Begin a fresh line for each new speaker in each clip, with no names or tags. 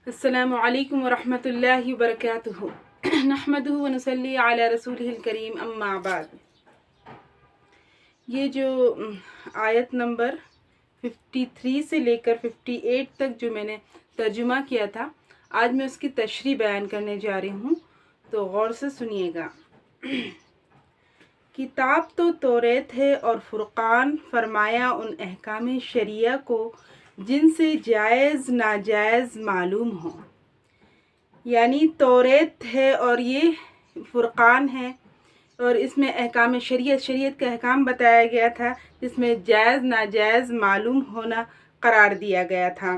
السلام علیکم ورحمۃ اللہ وبرکاتہ نحمدہ ونصلی علی رسولہ الکریم اما بعد۔ یہ جو آیت نمبر 53 سے لے کر 58 تک جو میں نے ترجمہ کیا تھا، آج میں اس کی تشریح بیان کرنے جا رہی ہوں، تو غور سے سنیے گا۔ کتاب تو توریت ہے اور فرقان، فرمایا ان احکام شریعہ کو جن سے جائز ناجائز معلوم ہو۔ یعنی توریت ہے اور یہ فرقان ہے، اور اس میں احکام شریعت کا احکام بتایا گیا تھا، جس میں جائز ناجائز معلوم ہونا قرار دیا گیا تھا۔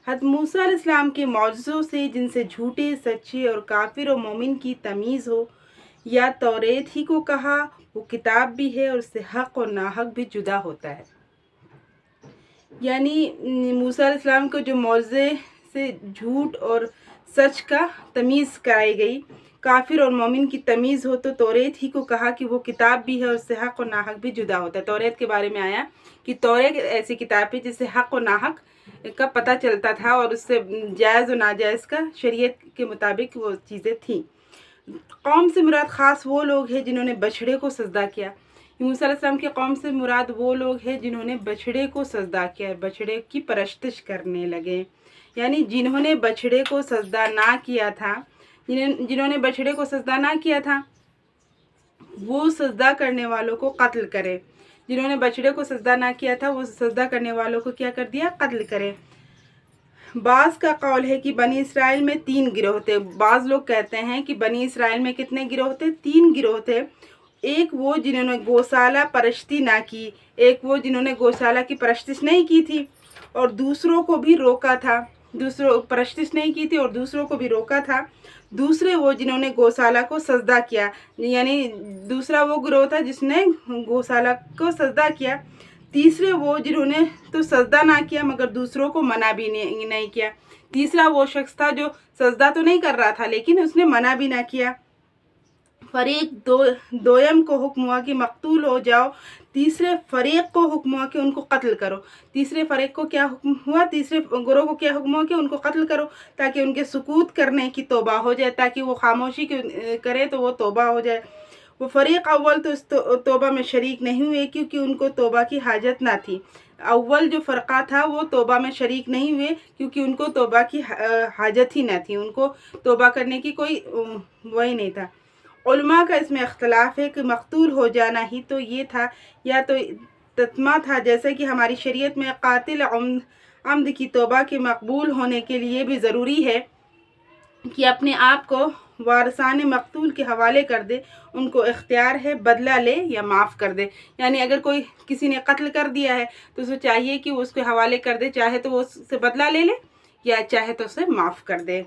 حضرت موسیٰ علیہ السلام کے معجزوں سے جن سے جھوٹے سچے اور کافر و مومن کی تمیز ہو، یا توریت ہی کو کہا، وہ کتاب بھی ہے اور اس سے حق اور ناحق بھی جدا ہوتا ہے۔ یعنی موسیٰ علیہ السلام کو جو معجزے سے جھوٹ اور سچ کا تمیز کرائی گئی، کافر اور مومن کی تمیز ہو، تو توریت ہی کو کہا کہ وہ کتاب بھی ہے اور اس سے حق اور ناحق بھی جدا ہوتا ہے۔ توریت کے بارے میں آیا کہ توریت ایسی کتاب ہے جس سے حق و ناحق کا پتہ چلتا تھا، اور اس سے جائز و ناجائز کا شریعت کے مطابق وہ چیزیں تھیں۔ قوم سے مراد خاص وہ لوگ ہیں جنہوں نے بچھڑے کو سجدہ کیا۔ موسیٰ علیہ السلام کی قوم سے مراد وہ لوگ ہیں جنہوں نے بچھڑے کو سجدہ کیا، بچھڑے کی پرستش کرنے لگے۔ یعنی جنہوں نے بچھڑے کو سجدہ نہ کیا تھا، جنہوں نے بچھڑے کو سجدہ نہ کیا تھا، وہ سجدہ کرنے والوں کو قتل کرے۔ جنہوں نے بچھڑے کو سجدہ نہ کیا تھا، وہ سجدہ کرنے والوں کو کیا کر دیا؟ قتل کرے۔ بعض کا قول ہے کہ بنی اسرائیل میں 3 گروہ تھے۔ بعض لوگ کہتے ہیں کہ بنی اسرائیل میں کتنے گروہ تھے؟ 3 گروہ تھے۔ ایک وہ جنہوں نے گوشالہ پرستی نہ کی، ایک وہ جنہوں نے گوشالہ کی پرستش نہیں کی تھی اور دوسروں کو بھی روکا تھا، پرستش نہیں کی تھی اور دوسروں کو بھی روکا تھا۔ دوسرے وہ جنہوں نے گوشالہ کو سجدہ کیا، یعنی دوسرا وہ گروہ تھا جس نے گوشالہ کو سجدہ کیا۔ تیسرے وہ جنہوں نے تو سجدہ نہ کیا مگر دوسروں کو منع بھی نہیں کیا۔ تیسرا وہ شخص تھا جو سجدہ تو نہیں کر رہا تھا لیکن اس نے منع بھی نہ کیا۔ فریق دویم کو حکم ہوا کہ مقتول ہو جاؤ، تیسرے فریق کو حکم ہوا کہ ان کو قتل کرو۔ تیسرے فریق کو کیا حکم ہوا؟ تیسرے گروہ کو کیا حکم ہوا کہ ان کو قتل کرو، تاکہ ان کے سکوت کرنے کی توبہ ہو جائے، تاکہ وہ خاموشی کرے تو وہ توبہ ہو جائے۔ وہ فریق اول تو اس توبہ میں شریک نہیں ہوئے کیونکہ ان کو توبہ کی حاجت نہ تھی۔ اول جو فرقہ تھا وہ توبہ میں شریک نہیں ہوئے کیونکہ ان کو توبہ کی حاجت ہی نہ تھی، ان کو توبہ کرنے کی کوئی وہی نہیں تھا۔ علماء کا اس میں اختلاف ہے کہ مقتول ہو جانا ہی تو یہ تھا یا تو تتمہ تھا، جیسے کہ ہماری شریعت میں قاتل عمد کی توبہ کے مقبول ہونے کے لیے بھی ضروری ہے کہ اپنے آپ کو وارثان مقتول کے حوالے کر دے، ان کو اختیار ہے بدلہ لے یا معاف کر دے۔ یعنی اگر کوئی کسی نے قتل کر دیا ہے تو اسے چاہیے کہ وہ اس کے حوالے کر دے، چاہے تو وہ اس سے بدلہ لے لے یا چاہے تو اسے معاف کر دے۔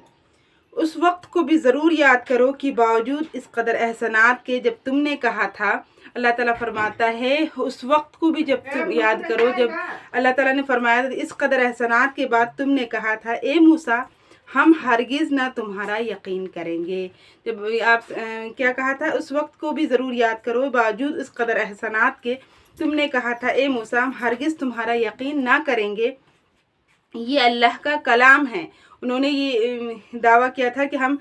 اس وقت کو بھی ضرور یاد کرو کہ باوجود اس قدر احسانات کے جب تم نے کہا تھا، اللہ تعالیٰ فرماتا ہے اس وقت کو بھی جب تم یاد کرو جب اللہ تعالیٰ نے فرمایا اس قدر احسانات کے بعد تم نے کہا تھا، اے موسیٰ ہم ہرگز نہ تمہارا یقین کریں گے۔ جب آپ کیا کہا تھا؟ اس وقت کو بھی ضرور یاد کرو باوجود اس قدر احسانات کے تم نے کہا تھا، اے موسیٰ ہم ہرگز تمہارا یقین نہ کریں گے۔ یہ اللہ کا کلام ہے۔ انہوں نے یہ دعویٰ کیا تھا کہ ہم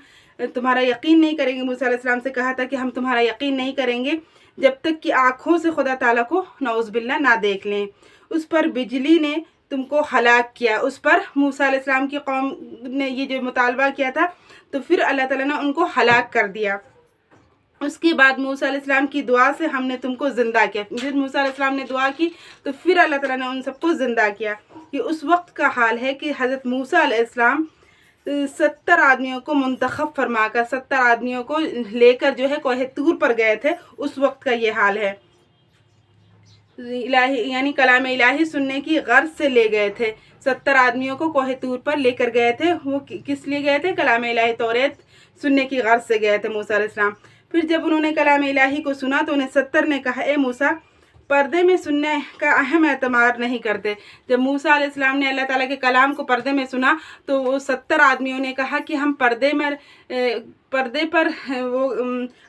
تمہارا یقین نہیں کریں گے۔ موسیٰ علیہ السلام سے کہا تھا کہ ہم تمہارا یقین نہیں کریں گے جب تک کہ آنکھوں سے خدا تعالیٰ کو نعوذ باللہ نہ دیکھ لیں۔ اس پر بجلی نے تم کو ہلاک کیا۔ اس پر موسیٰ علیہ السلام کی قوم نے یہ جو مطالبہ کیا تھا تو پھر اللہ تعالیٰ نے ان کو ہلاک کر دیا۔ اس کے بعد موسیٰ علیہ السلام کی دعا سے ہم نے تم کو زندہ کیا۔ جب موسیٰ علیہ السلام نے دعا کی تو پھر اللہ تعالیٰ نے ان سب کو زندہ کیا۔ یہ اس وقت کا حال ہے کہ حضرت موسیٰ علیہ السلام 70 آدمیوں کو منتخب فرما کر 70 آدمیوں کو لے کر جو ہے کوہ طور پر گئے تھے، اس وقت کا یہ حال ہے۔ یعنی کلام الہی سننے کی غرض سے لے گئے تھے، 70 آدمیوں کو کوہ طور پر لے کر گئے تھے۔ وہ کس لیے گئے تھے؟ کلام الہی توریت سننے کی غرض سے گئے تھے موسیٰ علیہ السلام۔ پھر جب انہوں نے کلام الہی کو سنا تو انہیں 70 نے کہا، اے موسیٰ پردے میں سننے کا اہم اعتماد نہیں کرتے۔ جب موسیٰ علیہ السلام نے اللہ تعالیٰ کے کلام کو پردے میں سنا تو وہ 70 آدمیوں نے کہا کہ ہم پردے پر وہ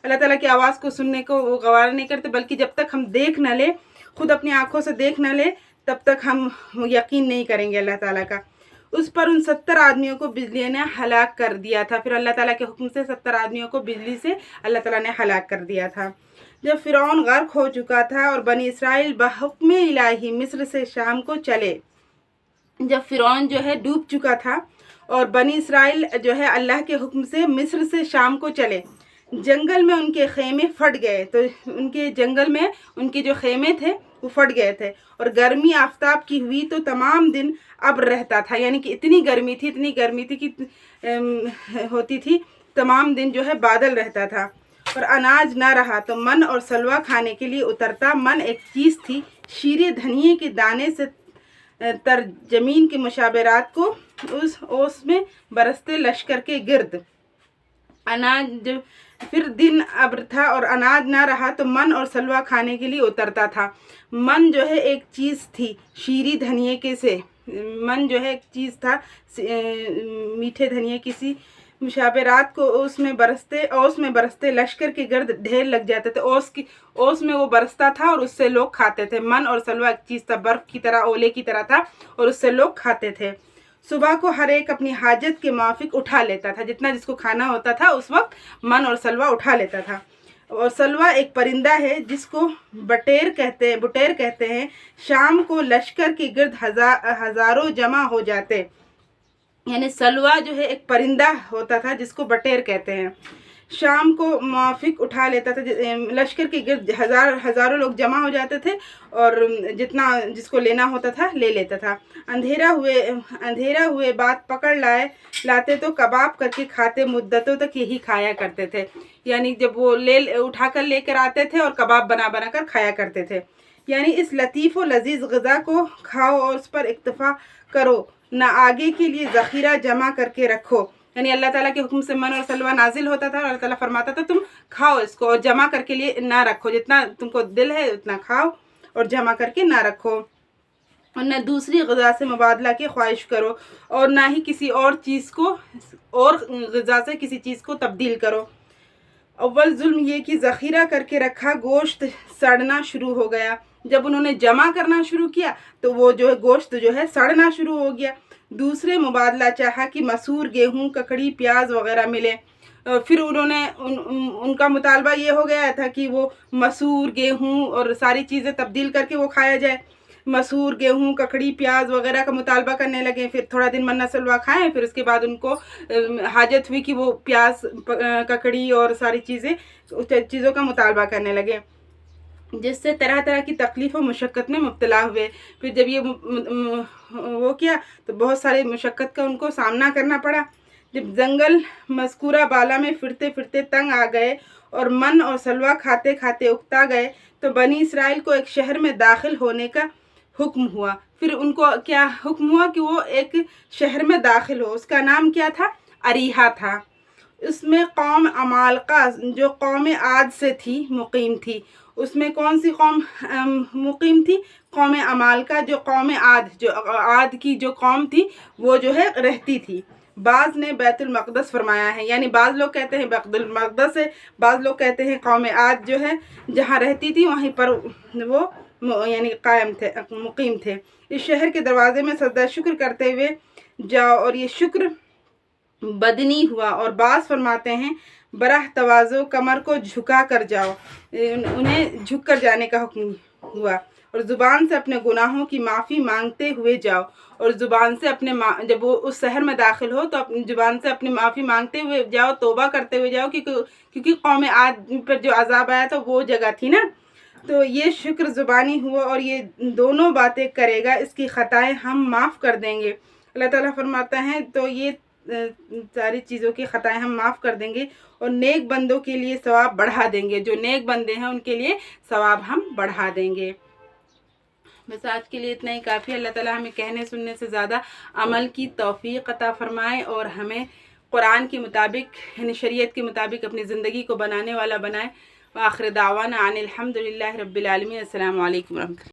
اللہ تعالیٰ کی آواز کو سننے کو وہ گوارا نہیں کرتے، بلکہ جب تک ہم دیکھ نہ لیں، خود اپنی آنکھوں سے دیکھ نہ لیں، تب تک ہم یقین نہیں کریں گے اللہ تعالیٰ کا۔ اس پر ان 70 آدمیوں کو بجلی نے ہلاک کر دیا تھا۔ پھر اللہ تعالیٰ کے حکم سے 70 آدمیوں کو بجلی سے اللہ تعالیٰ نے ہلاک کر دیا تھا۔ جب فرعون غرق ہو چکا تھا اور بنی اسرائیل بحکم الہی مصر سے شام کو چلے، جب فرعون جو ہے ڈوب چکا تھا اور بنی اسرائیل جو ہے اللہ کے حکم سے مصر سے شام کو چلے، جنگل میں ان کے خیمے پھٹ گئے، تو ان کے جنگل میں ان کے جو خیمے تھے وہ پھٹ گئے تھے، اور گرمی آفتاب کی ہوئی تو تمام دن ابر رہتا تھا، یعنی کہ اتنی گرمی تھی کہ ہوتی تھی، تمام دن جو ہے بادل رہتا تھا، اور اناج نہ رہا تو من اور سلوہ کھانے کے لیے اترتا۔ من ایک چیز تھی، شیر دھنیے کے دانے سے تر زمین کے مشابرات کو اس میں برستے لشکر کے گرد۔ اناج پھر دن ابر تھا اور اناج نہ رہا تو من اور سلوہ کھانے کے لیے اترتا تھا۔ من جو ہے ایک چیز تھی شیریں دھنیے کے سے، من جو ہے ایک چیز تھا میٹھے دھنیے کسی مشابرات کو اوس میں برستے لشکر کے گرد ڈھیر لگ جاتے تھے۔ اوس میں وہ برستا تھا اور اس سے لوگ کھاتے تھے۔ من اور سلوہ ایک چیز تھا، برف کی طرح، اولے کی طرح تھا، اور اس سے لوگ کھاتے تھے۔ صبح کو ہر ایک اپنی حاجت کے موافق اٹھا لیتا تھا، جتنا جس کو کھانا ہوتا تھا اس وقت من اور سلوہ اٹھا لیتا تھا۔ اور سلوہ ایک پرندہ ہے جس کو بٹیر کہتے ہیں۔ شام کو لشکر کے گرد ہزاروں جمع ہو جاتے، یعنی سلوہ جو ہے ایک پرندہ ہوتا تھا جس کو بٹیر کہتے ہیں۔ شام کو موافق اٹھا لیتا تھا، لشکر کے گرد ہزاروں لوگ جمع ہو جاتے تھے، اور جتنا جس کو لینا ہوتا تھا لے لیتا تھا۔ اندھیرا ہوئے بات پکڑ لاتے تو کباب کر کے کھاتے، مدتوں تک یہی کھایا کرتے تھے، یعنی جب وہ اٹھا کر لے کر آتے تھے اور کباب بنا کر کھایا کرتے تھے۔ یعنی اس لطیف و لذیذ غذا کو کھاؤ اور اس پر اکتفا کرو، نہ آگے کے لیے ذخیرہ جمع کر کے رکھو۔ یعنی اللہ تعالیٰ کے حکم سے من اور سلوہ نازل ہوتا تھا، اور اللہ تعالیٰ فرماتا تھا تم کھاؤ اس کو، اور جمع کر کے لیے نہ رکھو، جتنا تم کو دل ہے اتنا کھاؤ اور جمع کر کے نہ رکھو، اور نہ دوسری غذا سے مبادلہ کی خواہش کرو، اور نہ ہی کسی اور غذا سے کسی چیز کو تبدیل کرو۔ اول ظلم یہ کہ ذخیرہ کر کے رکھا گوشت سڑنا شروع ہو گیا۔ جب انہوں نے جمع کرنا شروع کیا تو وہ جو ہے گوشت جو ہے سڑنا شروع ہو گیا۔ دوسرے مبادلہ چاہا کہ مسور، گیہوں، ککڑی، پیاز وغیرہ ملے۔ پھر انہوں نے ان کا مطالبہ یہ ہو گیا تھا کہ وہ مسور، گیہوں اور ساری چیزیں تبدیل کر کے وہ کھایا جائے۔ مسور، گیہوں، ککڑی، پیاز وغیرہ کا مطالبہ کرنے لگے۔ پھر تھوڑا دن من سلوہ کھائیں، پھر اس کے بعد ان کو حاجت ہوئی کہ وہ پیاز، ککڑی اور ساری چیزوں کا مطالبہ کرنے لگے، جس سے طرح طرح کی تکلیف و مشقت میں مبتلا ہوئے۔ پھر جب یہ وہ کیا تو بہت سارے مشقت کا ان کو سامنا کرنا پڑا۔ جب جنگل مذکورہ بالا میں پھرتے پھرتے تنگ آ گئے اور من اور سلوہ کھاتے کھاتے اکتا گئے تو بنی اسرائیل کو ایک شہر میں داخل ہونے کا حکم ہوا۔ پھر ان کو کیا حکم ہوا کہ وہ ایک شہر میں داخل ہو، اس کا نام کیا تھا؟ اریحا تھا۔ اس میں قوم عمالقہ جو قوم عاد سے تھی مقیم تھی۔ اس میں کون سی قوم مقیم تھی؟ قوم عمالقہ، جو قوم عاد کی جو قوم تھی وہ جو ہے رہتی تھی۔ بعض نے بیت المقدس فرمایا ہے، یعنی بعض لوگ کہتے ہیں بیت المقدس ہے، بعض لوگ کہتے ہیں قوم عاد جو ہے جہاں رہتی تھی وہیں پر وہ یعنی مقیم تھے۔ اس شہر کے دروازے میں سجدہ شکر کرتے ہوئے جاؤ، اور یہ شکر بدنی ہوا، اور بعض فرماتے ہیں براہ تواضع کمر کو جھکا کر جاؤ، انہیں جھک کر جانے کا حکم ہوا، اور زبان سے اپنے گناہوں کی معافی مانگتے ہوئے جاؤ، اور زبان سے جب وہ اس شہر میں داخل ہو تو اپنی زبان سے اپنی معافی مانگتے ہوئے جاؤ، توبہ کرتے ہوئے جاؤ، کیونکہ قوم عاد پر جو عذاب آیا تھا وہ جگہ تھی نا۔ تو یہ شکر زبانی ہوا، اور یہ دونوں باتیں کرے گا اس کی خطائیں ہم معاف کر دیں گے۔ اللہ تعالیٰ فرماتا ہے تو یہ ساری چیزوں کی خطائیں ہم معاف کر دیں گے، اور نیک بندوں کے لیے ثواب بڑھا دیں گے، جو نیک بندے ہیں ان کے لیے ثواب ہم بڑھا دیں گے۔ بس آج کے لیے اتنا ہی کافی ہے۔ اللہ تعالیٰ ہمیں کہنے سننے سے زیادہ عمل کی توفیق عطا فرمائے، اور ہمیں قرآن کے مطابق یعنی شریعت کے مطابق اپنی زندگی کو بنانے والا بنائے۔ وآخر دعوانا ان الحمد للہ رب العالمین۔ السلام علیکم ورحمۃ اللہ۔